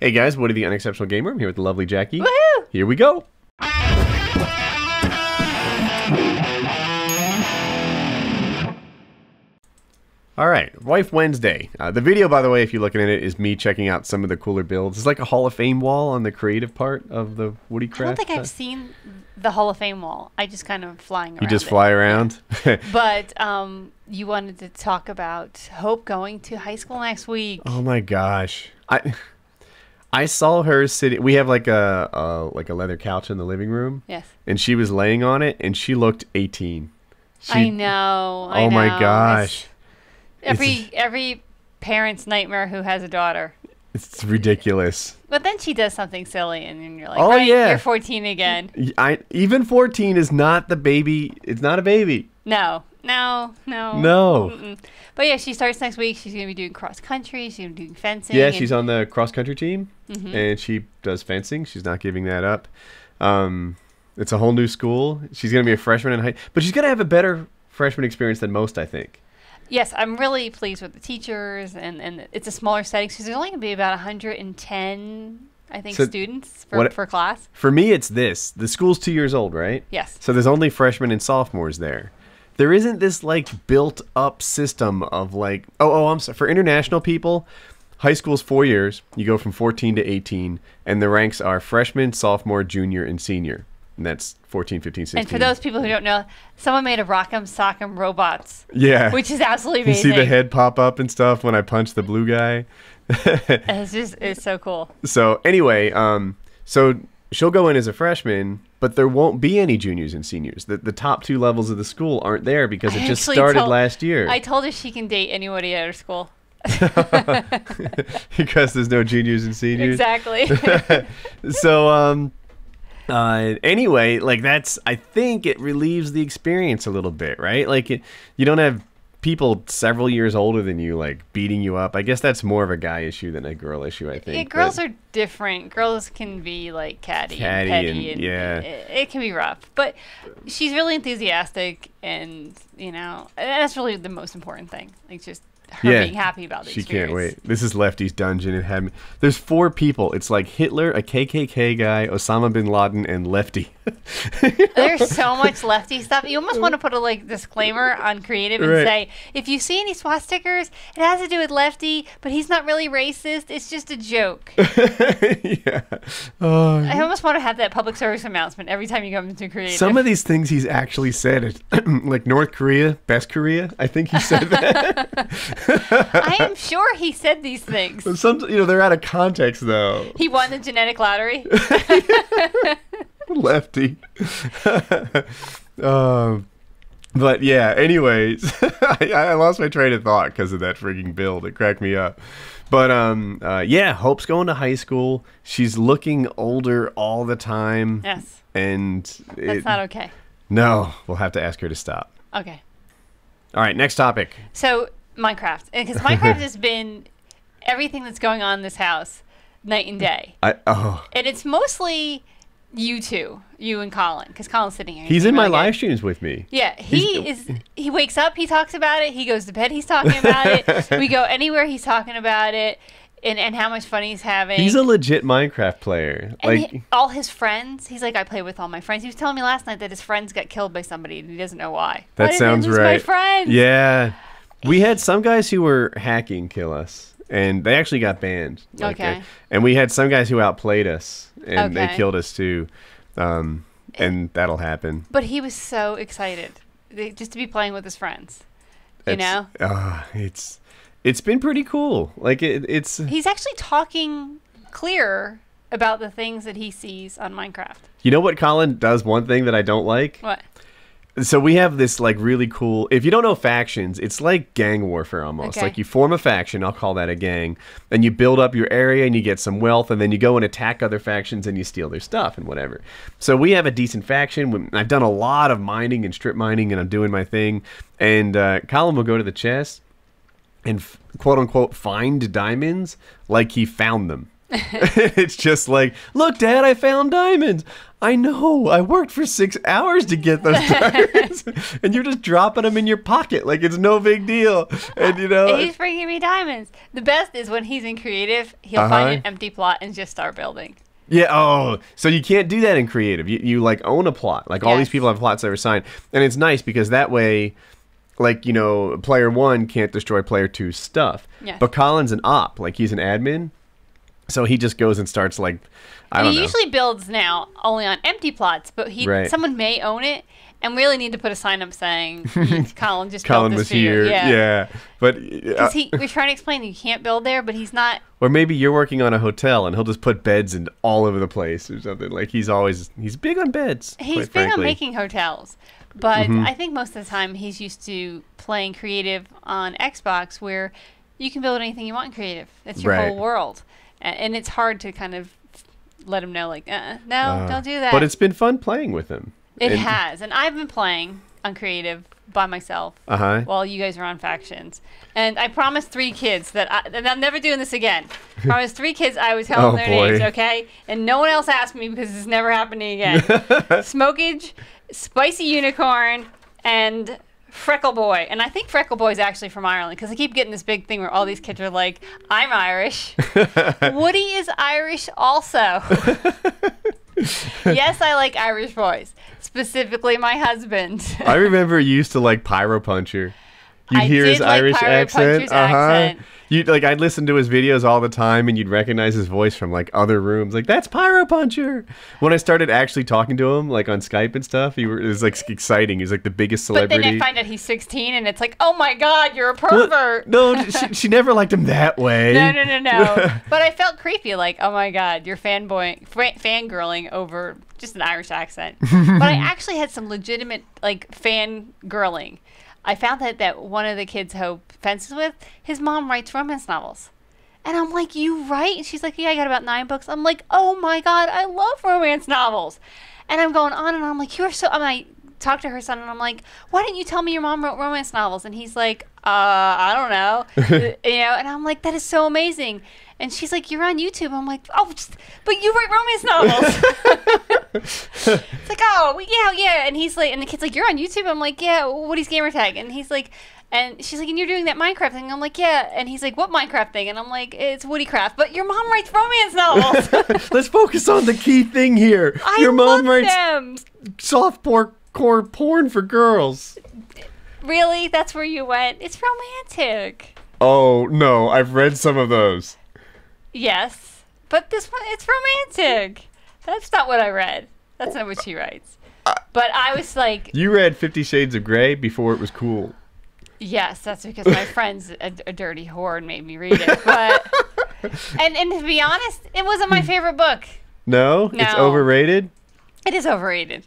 Hey guys, Woody the Unexceptional Gamer. I'm here with the lovely Jackie. Woohoo! Here we go. Alright, Wife Wednesday. The video, by the way, if you're looking at it, is me checking out some of the cooler builds. It's like a Hall of Fame wall on the creative part of the WoodyCraft. I don't think I've seen the Hall of Fame wall. I just kind of flying around. You just fly around? But you wanted to talk about Hope going to high school next week. Oh my gosh. I saw her sitting. We have like a leather couch in the living room. Yes. And she was laying on it, and she looked 18. I know. Oh my gosh. Every parent's nightmare who has a daughter. It's ridiculous. But then she does something silly, and then you're like, oh, right, yeah. You're 14 again. Even 14 is not the baby. It's not a baby. No. No. But yeah, she starts next week. She's going to be doing cross country. She's going to be doing fencing. Yeah, she's on the cross country team, Mm-hmm. and she does fencing. She's not giving that up. It's a whole new school. She's going to be a freshman in high, but she's going to have a better freshman experience than most, I think. Yes, I'm really pleased with the teachers, and it's a smaller setting because there's only going to be about 110, I think, students for class. For me, it's this. The school's 2 years old, right? Yes. So there's only freshmen and sophomores there. There isn't this, like, built-up system of, like... Oh, I'm sorry. For international people, high school's 4 years. You go from 14 to 18, and the ranks are freshman, sophomore, junior, and senior. And that's 14, 15, 16. And for those people who don't know, someone made a Rock'em Sock'em Robots. Yeah. Which is absolutely amazing. You see the head pop up and stuff when I punch the blue guy. It's so cool. So anyway, so she'll go in as a freshman, but there won't be any juniors and seniors. The top two levels of the school aren't there because it just started last year. I told her she can date anybody at her school. Because there's no juniors and seniors. Exactly. So, anyway, like I think it relieves the experience a little bit, right? Like you don't have people several years older than you, like, beating you up. I guess that's more of a guy issue than a girl issue, I think. Yeah, girls are different. Girls can be, like, catty and petty. And yeah. It can be rough. But she's really enthusiastic, and, you know, that's really the most important thing. Like, just her being happy about the experience. She can't wait. This is Lefty's dungeon. It had me. There's 4 people. It's like Hitler, a KKK guy, Osama bin Laden, and Lefty. There's so much Lefty stuff. You almost want to put a disclaimer on creative and say, if you see any swastikas, it has to do with Lefty, but he's not really racist. It's just a joke. Yeah. I almost want to have that public service announcement every time you come into creative. Some of these things he's actually said, like North Korea, best Korea. I think he said that. I am sure he said these things. They're out of context, though. He won the genetic lottery. Lefty. But yeah, anyways, I lost my train of thought because of that freaking build. It cracked me up. But yeah, Hope's going to high school. She's looking older all the time. Yes. And that's not okay. No, we'll have to ask her to stop. Okay. All right, next topic. So Minecraft, because Minecraft has been everything that's going on in this house, night and day. And it's mostly you two, you and Colin, because Colin's sitting here. He's in my live streams with me. Yeah, he wakes up, he talks about it. He goes to bed, he's talking about it. We go anywhere, he's talking about it, and how much fun he's having. He's a legit Minecraft player. And all his friends, he's like, I play with all my friends. He was telling me last night that his friends got killed by somebody, and he doesn't know why. That sounds right. My friends. Yeah. We had some guys who were hacking kill us, and they actually got banned. Okay. And we had some guys who outplayed us, and they killed us too. And that'll happen. But he was so excited just to be playing with his friends. You know? It's been pretty cool. Like it's. He's actually talking clearer about the things that he sees on Minecraft. You know what, Colin does one thing that I don't like? What? So we have this really cool, if you don't know factions, it's like gang warfare almost. Okay. Like you form a faction, I'll call that a gang, and you build up your area and you get some wealth, and then you go and attack other factions and you steal their stuff and whatever. So we have a decent faction. I've done a lot of mining and strip mining, and I'm doing my thing. And Colin will go to the chest and quote unquote find diamonds like he found them. It's just like, look, Dad, I found diamonds. I know. I worked for 6 hours to get those diamonds, and you're just dropping them in your pocket like it's no big deal. And he's bringing me diamonds. The best is when he's in creative, he'll find an empty plot and just start building. Yeah. Oh, so you can't do that in creative. You like own a plot. Like all these people have plots they're assigned, and it's nice because that way, like player 1 can't destroy player 2's stuff. Yes. But Colin's an op. Like he's an admin. So he just goes and starts like, I don't know. He usually builds now only on empty plots, but someone may own it and really need to put a sign up saying Colin just built this was for you. here. Yeah. But because we're trying to explain you can't build there, but he's not. Or maybe you're working on a hotel and he'll just put beds in all over the place or something. Like he's big on beds. He's big on making hotels. But I think most of the time he's used to playing creative on Xbox where you can build anything you want in creative. It's your whole world. And it's hard to kind of let him know, like, no, don't do that. But it's been fun playing with him. It has. And I've been playing on creative by myself while you guys are on factions. And I promised 3 kids and I'm never doing this again. Promised 3 kids I would tell them their names, okay? And no one else asked me because it's never happening again. Smokage, Spicy Unicorn, and Freckle Boy. And I think Freckle Boy is actually from Ireland because I keep getting this big thing where all these kids are like, I'm Irish. Woody is Irish also. Yes, I like Irish boys. Specifically my husband. I remember you used to like Pyro Puncher. You'd hear his Irish accent. I'd listen to his videos all the time, and you'd recognize his voice from like other rooms. Like that's Pyro Puncher. When I started actually talking to him, like on Skype and stuff, it was like exciting. He's like the biggest celebrity. But then I find out he's 16, and it's like, oh my God, you're a pervert. Well, no, she never liked him that way. No. But I felt creepy, like, oh my God, you're fangirling over just an Irish accent. But I actually had some legitimate like fangirling. I found that one of the kids Hope fences with, his mom writes romance novels. And I'm like, you write? And she's like, yeah, I got about 9 books. I'm like, oh my God, I love romance novels. And I'm going on and I'm like, you're so, I talk to her son and I'm like, why didn't you tell me your mom wrote romance novels? And he's like, I don't know. And I'm like, that is so amazing. And she's like, you're on YouTube. I'm like, oh, but you write romance novels. It's like, oh, yeah. And he's like, and the kid's like, you're on YouTube. I'm like, yeah, WoodySgamertag. And he's like, and she's like, and you're doing that Minecraft thing. I'm like, yeah. And he's like, what Minecraft thing? And I'm like, it's WoodyCraft. But your mom writes romance novels. Let's focus on the key thing here. Your mom writes softcore porn for girls. Really? That's where you went? It's romantic. Oh, no. I've read some of those. Yes, but this one, it's romantic. That's not what I read. That's not what she writes. But I was like... You read 50 Shades of Grey before it was cool. Yes, that's because my friend's a dirty whore and made me read it. But and to be honest, it wasn't my favorite book. No? It's overrated? It is overrated.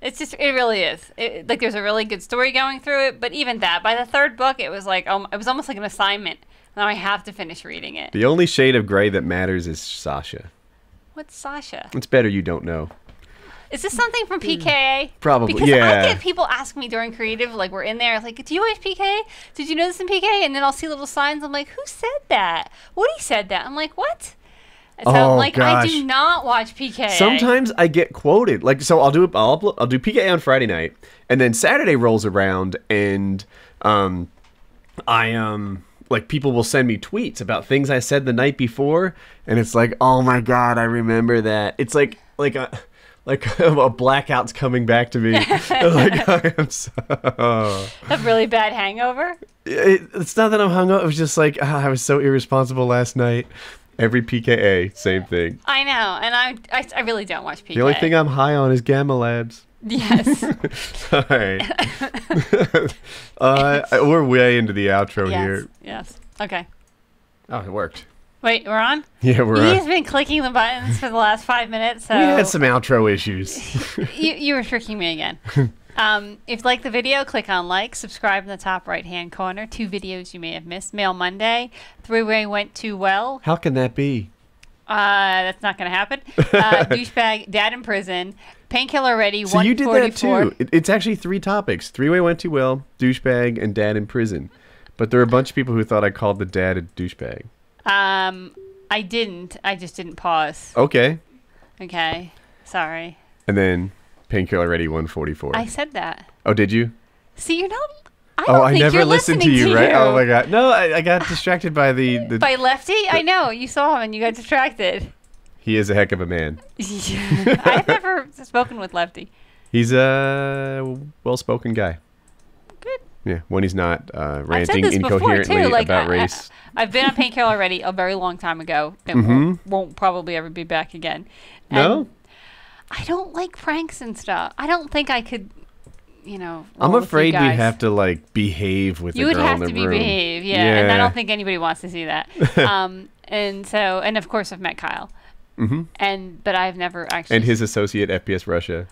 It's just, it really is. Like, there's a really good story going through it, but even that, by the 3rd book, it was like, it was almost like an assignment. Now I have to finish reading it. The only shade of gray that matters is Sasha. What's Sasha? It's better you don't know. Is this something from PKA? Probably, because yeah. I get people ask me during creative, like we're in there, like, do you watch PKA? Did you know this in PKA? And then I'll see little signs. I'm like, who said that? Woody said that. I'm like, what? So I'm like, gosh. I do not watch PKA. Sometimes I get quoted. Like, so I'll do PKA on Friday night, and then Saturday rolls around, and like people will send me tweets about things I said the night before, and it's like, oh my God, I remember that. It's like a blackout's coming back to me. Like I am so... A really bad hangover? It's not that I'm hungover. It was just like I was so irresponsible last night. Every PKA, same thing. I know, and I really don't watch PKA. The only thing I'm high on is Gamma Labs. Yes. All right. We're way into the outro here. Yes. Okay. Oh, it worked. Wait, we're on? Yeah, we're on. He's been clicking the buttons for the last 5 minutes, so... We had some outro issues. You were tricking me again. If you like the video, click on like, subscribe in the top right-hand corner. 2 videos you may have missed. Mail Monday. 3-Way went too well. How can that be? That's not going to happen. Douchebag, Dad in Prison, Painkiller Ready, so 144. You did that too. It's actually 3 topics. 3-Way went too well, Douchebag, and Dad in Prison. But there are a bunch of people who thought I called the dad a douchebag. I I didn't. I just didn't pause. Okay. Okay. Sorry. And then Painkiller Ready 144. I said that. Oh, did you? See, you're not... I never listened to you, right? Oh my god. No, I got distracted by the By Lefty? I know. You saw him and you got distracted. He is a heck of a man. I've never spoken with Lefty. He's a well-spoken guy. Good. Yeah, when he's not ranting I've said this incoherently before, too. Like, about race. I've been on Painkiller already a very long time ago. And won't probably ever be back again. And no? I don't like pranks and stuff. I don't think I could... I'm afraid we'd have to like behave with the girl in the room. You would have to behave, yeah. And I don't think anybody wants to see that. And of course I've met Kyle. But I've never actually. And his associate FPS Russia.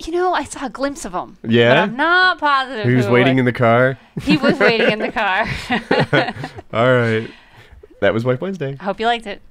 I saw a glimpse of him. Yeah. But I'm not positive. He was waiting in the car. He was waiting in the car. All right. That was Wipe Wednesday. I hope you liked it.